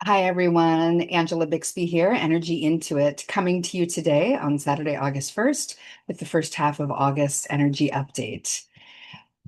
Hi, everyone. Angela Bixby here, Energy Intuit, coming to you today on Saturday, August 1st, with the first half of August energy update.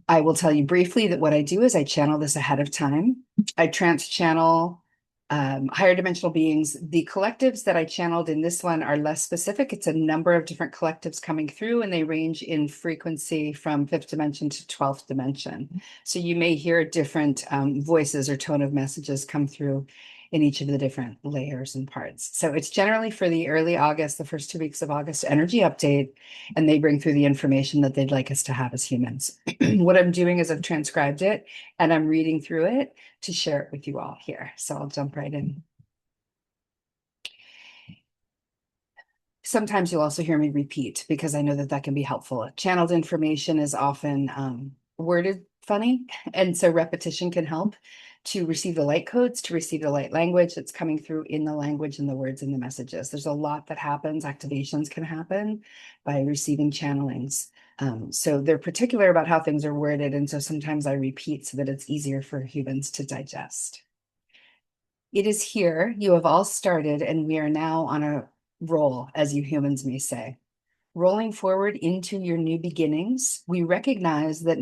I will tell you briefly that what I do is I channel this ahead of time. I trance channel higher dimensional beings. The collectives that I channeled in this one are less specific. It's a number of different collectives coming through, and they range in frequency from fifth dimension to 12th dimension. So you may hear different voices or tone of messages come through in each of the different layers and parts. So it's generally for the early August, the first 2 weeks of August energy update, and they bring through the information that they'd like us to have as humans. What I'm doing is I've transcribed it and I'm reading through it to share it with you all here. So I'll jump right in. Sometimes you'll also hear me repeat because I know that that can be helpful. Channeled information is often worded funny, and so repetition can help to receive the light codes, to receive the light language that's coming through in the language and the words and the messages. There's a lot that happens. Activations can happen by receiving channelings. So they're particular about how things are worded, and so sometimes I repeat so that it's easier for humans to digest. It is here, you have all started, and we are now on a roll, as you humans may say. Rolling forward into your new beginnings, we recognize that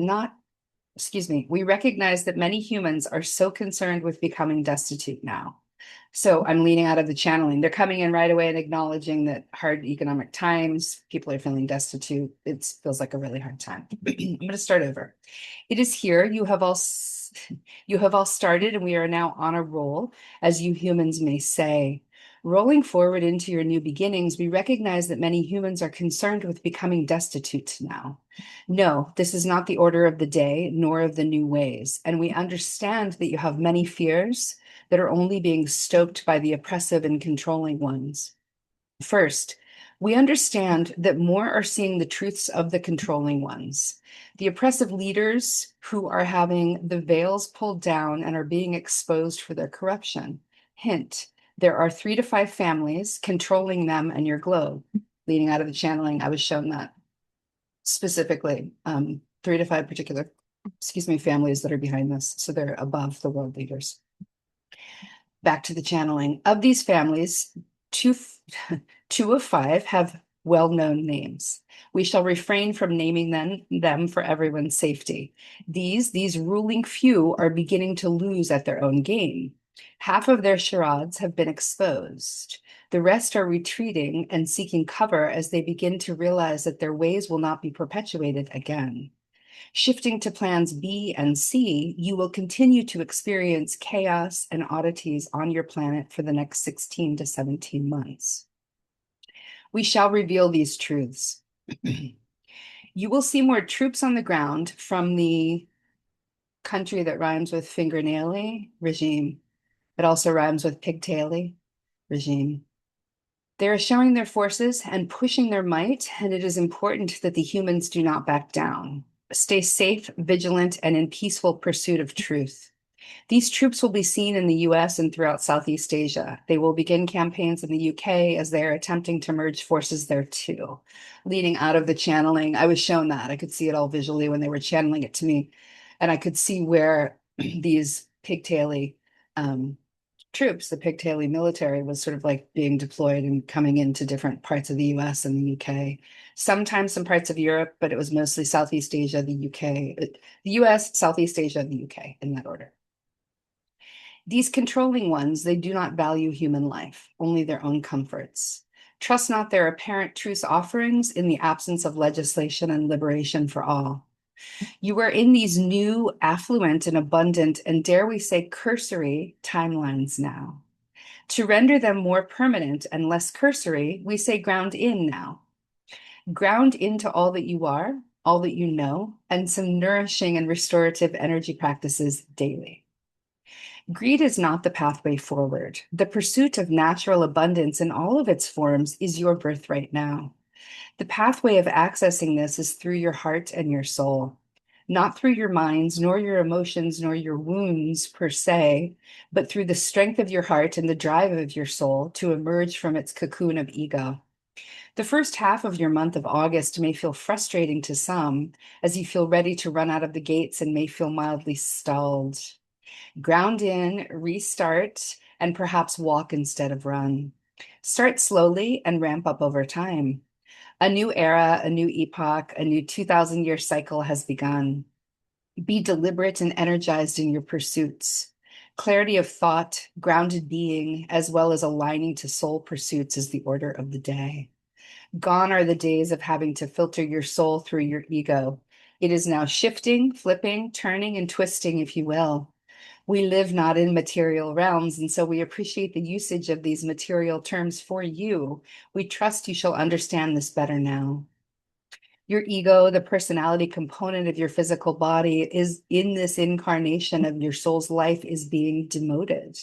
many humans are so concerned with becoming destitute now. So I'm leaning out of the channeling. They're coming in right away and acknowledging that hard economic times, people are feeling destitute. It feels like a really hard time. I'm going to start over. It is here. You have all started, and we are now on a roll, as you humans may say. Rolling forward into your new beginnings, we recognize that many humans are concerned with becoming destitute now. No, this is not the order of the day, nor of the new ways. And we understand that you have many fears that are only being stoked by the oppressive and controlling ones. First, we understand that more are seeing the truths of the controlling ones. The oppressive leaders who are having the veils pulled down and are being exposed for their corruption. Hint, there are 3 to 5 families controlling them and your globe. Leading out of the channeling, I was shown that specifically, 3 to 5 particular, families that are behind this. So they're above the world leaders. Back to the channeling. Of these families, two, 2 of 5 have well-known names. We shall refrain from naming them for everyone's safety. These ruling few are beginning to lose at their own game. Half of their charades have been exposed. The rest are retreating and seeking cover as they begin to realize that their ways will not be perpetuated again. Shifting to plans B and C, you will continue to experience chaos and oddities on your planet for the next 16 to 17 months. We shall reveal these truths. You will see more troops on the ground from the country that rhymes with fingernaily regime. It also rhymes with pigtaily regime. They are showing their forces and pushing their might, and it is important that the humans do not back down. Stay safe, vigilant, and in peaceful pursuit of truth. These troops will be seen in the US and throughout Southeast Asia. They will begin campaigns in the UK as they are attempting to merge forces there too. Leading out of the channeling, I was shown that. I could see it all visually when they were channeling it to me. And I could see where these pigtaily troops, the pigtaily military, was sort of like being deployed and coming into different parts of the US and the UK. Sometimes some parts of Europe, but it was mostly Southeast Asia, the UK, the US, Southeast Asia, the UK, in that order. These controlling ones, they do not value human life, only their own comforts. Trust not their apparent truth offerings in the absence of legislation and liberation for all. You are in these new, affluent, and abundant, and dare we say cursory timelines now. To render them more permanent and less cursory, we say ground in now. Ground into all that you are, all that you know, and some nourishing and restorative energy practices daily. Greed is not the pathway forward. The pursuit of natural abundance in all of its forms is your birthright now. The pathway of accessing this is through your heart and your soul, not through your minds, nor your emotions, nor your wounds per se, but through the strength of your heart and the drive of your soul to emerge from its cocoon of ego. The first half of your month of August may feel frustrating to some as you feel ready to run out of the gates and may feel mildly stalled. Ground in, restart, and perhaps walk instead of run. Start slowly and ramp up over time. A new era, a new epoch, a new 2,000-year cycle has begun. Be deliberate and energized in your pursuits. Clarity of thought, grounded being, as well as aligning to soul pursuits is the order of the day. Gone are the days of having to filter your soul through your ego. It is now shifting, flipping, turning, and twisting, if you will. We live not in material realms, and so we appreciate the usage of these material terms for you. We trust you shall understand this better now. Your ego, the personality component of your physical body, is in this incarnation of your soul's life is being demoted.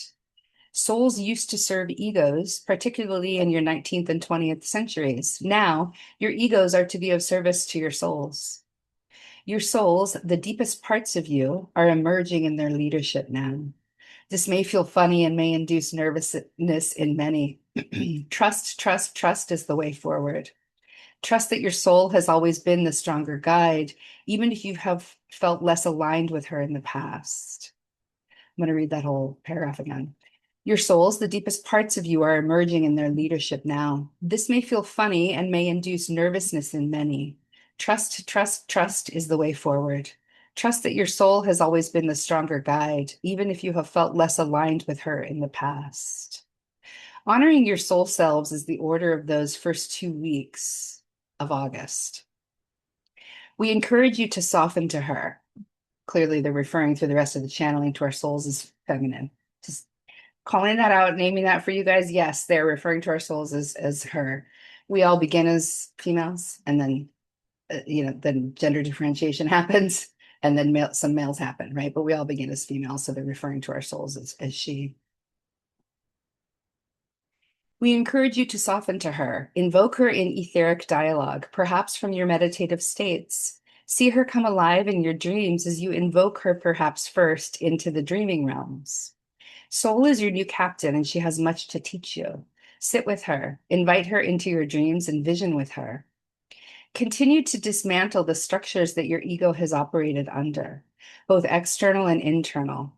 Souls used to serve egos, particularly in your 19th and 20th centuries. Now, your egos are to be of service to your souls. Your souls, the deepest parts of you, are emerging in their leadership now. This may feel funny and may induce nervousness in many. Trust, trust, trust is the way forward. Trust that your soul has always been the stronger guide, even if you have felt less aligned with her in the past. I'm going to read that whole paragraph again. Your souls, the deepest parts of you, are emerging in their leadership now. This may feel funny and may induce nervousness in many. Trust, trust, trust is the way forward. Trust that your soul has always been the stronger guide, even if you have felt less aligned with her in the past. Honoring your soul selves is the order of those first 2 weeks of August. We encourage you to soften to her. Clearly, they're referring through the rest of the channeling to our souls as feminine. Just calling that out, naming that for you guys. Yes, they're referring to our souls as her. We all begin as females, and then then gender differentiation happens, and then some males happen, right? But we all begin as females, so they're referring to our souls as she. We encourage you to soften to her, invoke her in etheric dialogue, perhaps from your meditative states. See her come alive in your dreams as you invoke her perhaps first into the dreaming realms. Soul is your new captain, and she has much to teach you. Sit with her, invite her into your dreams, and vision with her. Continue to dismantle the structures that your ego has operated under, both external and internal.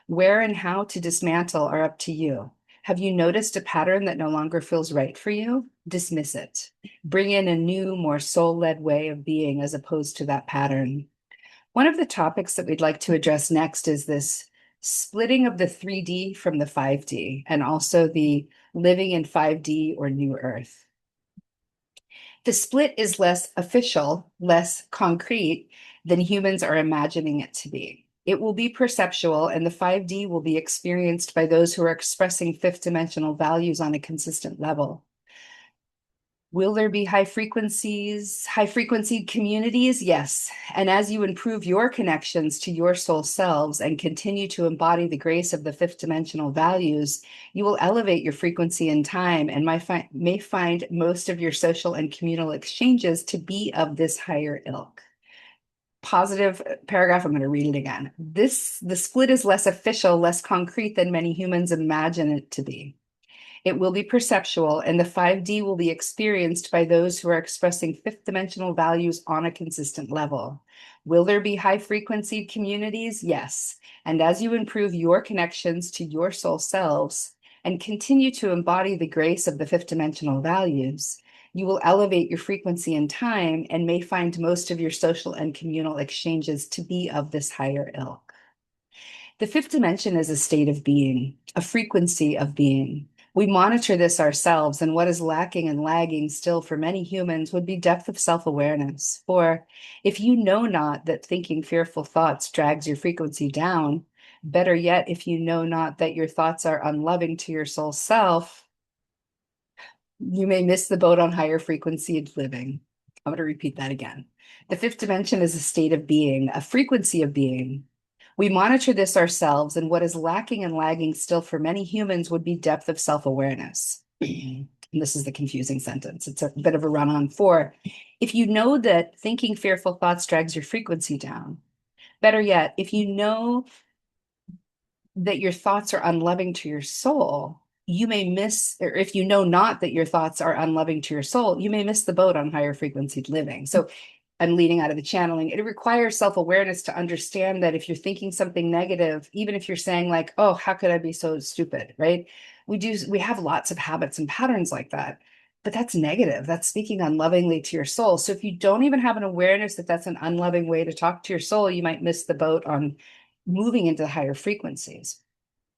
Where and how to dismantle are up to you. Have you noticed a pattern that no longer feels right for you? Dismiss it. Bring in a new, more soul-led way of being as opposed to that pattern. One of the topics that we'd like to address next is this splitting of the 3D from the 5D, and also the living in 5D or New Earth. The split is less official, less concrete than humans are imagining it to be. It will be perceptual, and the 5D will be experienced by those who are expressing fifth dimensional values on a consistent level. Will there be high frequency communities? Yes. And as you improve your connections to your soul selves and continue to embody the grace of the fifth dimensional values, you will elevate your frequency in time and may find most of your social and communal exchanges to be of this higher ilk. Positive paragraph, I'm going to read it again. The split is less official, less concrete than many humans imagine it to be. It will be perceptual, and the 5D will be experienced by those who are expressing fifth dimensional values on a consistent level. Will there be high frequency communities? Yes. And as you improve your connections to your soul selves and continue to embody the grace of the fifth dimensional values, you will elevate your frequency in time and may find most of your social and communal exchanges to be of this higher ilk. The fifth dimension is a state of being, a frequency of being. We monitor this ourselves, and what is lacking and lagging still for many humans would be depth of self-awareness. For if you know not that thinking fearful thoughts drags your frequency down, better yet, if you know not that your thoughts are unloving to your soul self, you may miss the boat on higher frequency living. I'm going to repeat that again. The fifth dimension is a state of being, a frequency of being. We monitor this ourselves, and what is lacking and lagging still for many humans would be depth of self-awareness. And this is the confusing sentence. It's a bit of a run-on for, if you know that thinking fearful thoughts drags your frequency down, better yet, if you know that your thoughts are unloving to your soul, you may miss, or if you know not that your thoughts are unloving to your soul, you may miss the boat on higher frequency living. So I'm leading out of the channeling. It requires self-awareness to understand that if you're thinking something negative, even if you're saying like, oh, how could I be so stupid, right? We have lots of habits and patterns like that, but that's negative. That's speaking unlovingly to your soul. So if you don't even have an awareness that that's an unloving way to talk to your soul, you might miss the boat on moving into higher frequencies.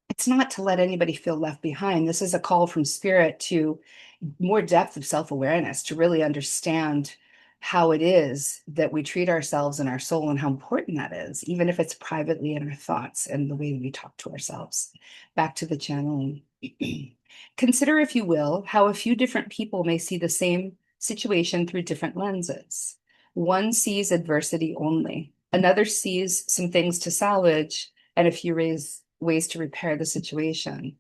It's not to let anybody feel left behind. This is a call from spirit to more depth of self-awareness, to really understand how it is that we treat ourselves and our soul and how important that is, even if it's privately in our thoughts and the way we talk to ourselves. Back to the channeling. Consider, if you will, how a few different people may see the same situation through different lenses. One sees adversity only, another sees some things to salvage and a few ways to repair the situation.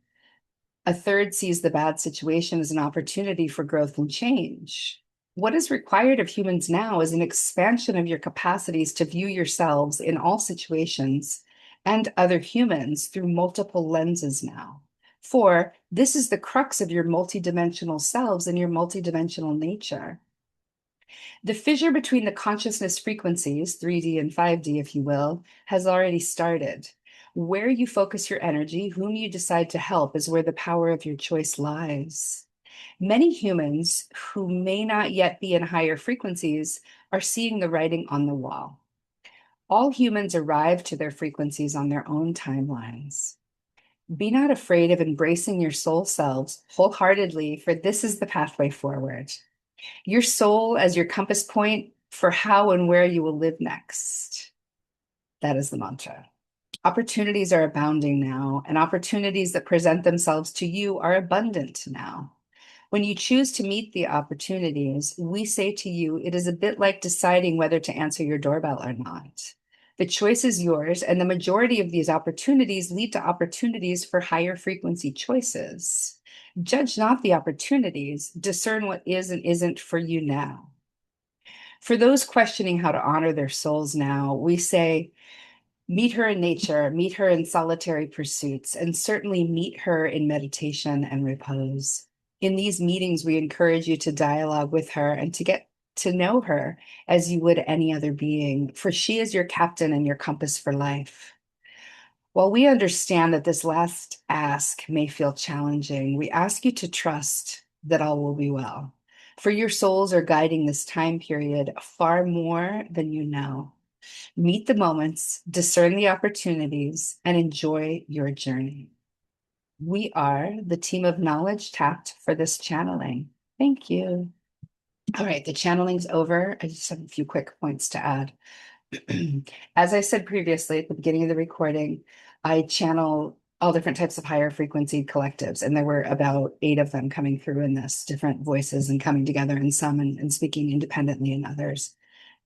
A third sees the bad situation as an opportunity for growth and change. What is required of humans now is an expansion of your capacities to view yourselves in all situations and other humans through multiple lenses now. For this is the crux of your multidimensional selves and your multidimensional nature. The fissure between the consciousness frequencies, 3D and 5D, if you will, has already started. Where you focus your energy, whom you decide to help, is where the power of your choice lies. Many humans who may not yet be in higher frequencies are seeing the writing on the wall. All humans arrive to their frequencies on their own timelines. Be not afraid of embracing your soul selves wholeheartedly, for this is the pathway forward. Your soul as your compass point for how and where you will live next. That is the mantra. Opportunities are abounding now, and opportunities that present themselves to you are abundant now. When you choose to meet the opportunities, we say to you, it is a bit like deciding whether to answer your doorbell or not. The choice is yours, and the majority of these opportunities lead to opportunities for higher frequency choices. Judge not the opportunities, discern what is and isn't for you now. For those questioning how to honor their souls now, we say, meet her in nature, meet her in solitary pursuits, and certainly meet her in meditation and repose. In these meetings, we encourage you to dialogue with her and to get to know her as you would any other being, for she is your captain and your compass for life. While we understand that this last ask may feel challenging, we ask you to trust that all will be well. For your souls are guiding this time period far more than you know. Meet the moments, discern the opportunities, and enjoy your journey. We are the team of knowledge tapped for this channeling. Thank you. All right, the channeling's over. I just have a few quick points to add. As I said previously at the beginning of the recording, I channel all different types of higher frequency collectives, and there were about 8 of them coming through in this, different voices and coming together in some and speaking independently in others.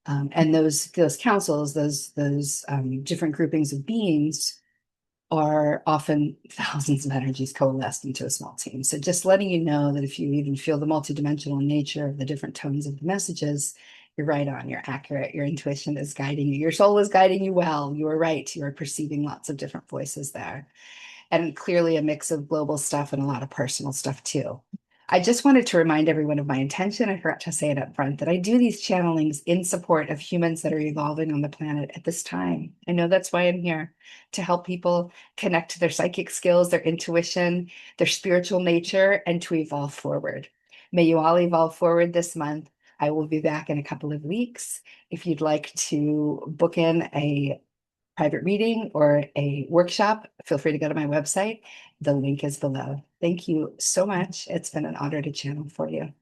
And those councils, those different groupings of beings are often thousands of energies coalesced into a small team. So just letting you know that if you even feel the multidimensional nature of the different tones of the messages, you're right on, you're accurate, your intuition is guiding you, your soul is guiding you well, you are right, you are perceiving lots of different voices there. And clearly a mix of global stuff and a lot of personal stuff too. I just wanted to remind everyone of my intention. I forgot to say it up front that I do these channelings in support of humans that are evolving on the planet at this time. I know that's why I'm here, to help people connect to their psychic skills, their intuition, their spiritual nature, and to evolve forward. May you all evolve forward this month. I will be back in a couple of weeks. If you'd like to book in a private reading or a workshop, feel free to go to my website. The link is below. Thank you so much. It's been an honor to channel for you.